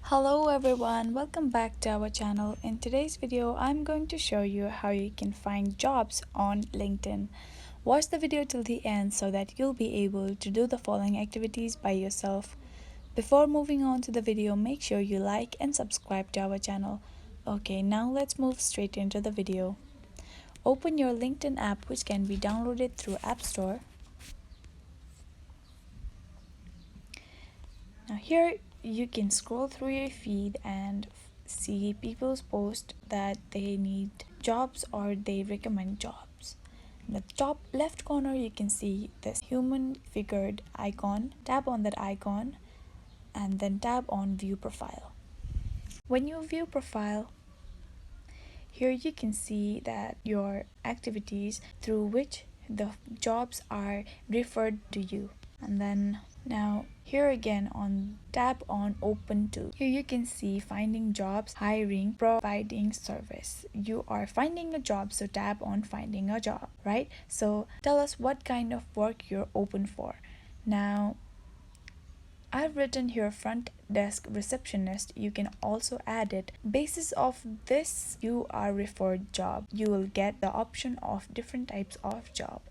Hello everyone, welcome back to our channel. In today's video, I'm going to show you how you can find jobs on LinkedIn. Watch the video till the end so that you'll be able to do the following activities by yourself. Before moving on to the video, make sure you like and subscribe to our channel. Okay, now let's move straight into the video. Open your LinkedIn app, which can be downloaded through App Store. Now here you can scroll through your feed and see people's post that they need jobs or they recommend jobs. In the top left corner you can see this human figured icon. Tap on that icon and then tap on view profile. When you view profile, here you can see that your activities through which the jobs are referred to you. And then now here again on tap on open to. Here you can see finding jobs, hiring, providing service. You are finding a job, so tap on finding a job, right? So tell us what kind of work you're open for. Now I've written here front desk receptionist. You can also add it. Basis of this you are referred job, you will get the option of different types of job.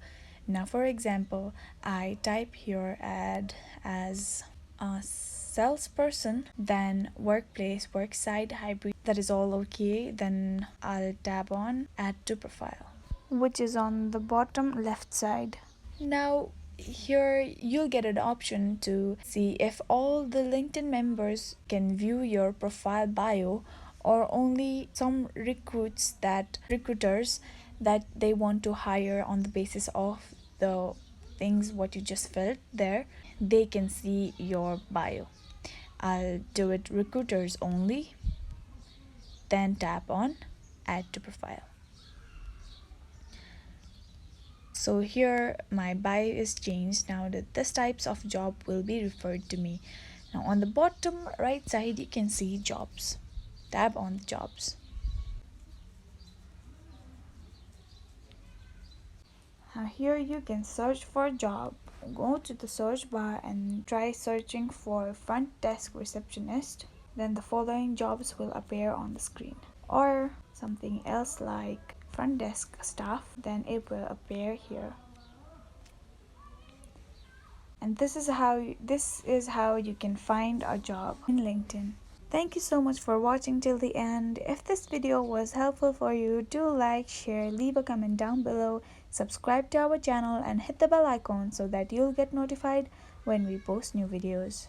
Now for example, I type here add as a salesperson, then workplace, worksite, hybrid, that is all okay. Then I'll tap on add to profile, which is on the bottom left side. Now here you'll get an option to see if all the LinkedIn members can view your profile bio or only some recruiters that they want to hire on the basis of the things what you just filled there, they can see your bio. I'll do it recruiters only, then tap on add to profile. So here my bio is changed. Now that this types of job will be referred to me. Now on the bottom right side you can see jobs. Tap on jobs. Now here you can search for a job. Go to the search bar and try searching for front desk receptionist. Then the following jobs will appear on the screen. Or something else like front desk staff, then it will appear here. And this is how you can find a job in LinkedIn. Thank you so much for watching till the end. If this video was helpful for you, do like, share, leave a comment down below, subscribe to our channel and hit the bell icon so that you'll get notified when we post new videos.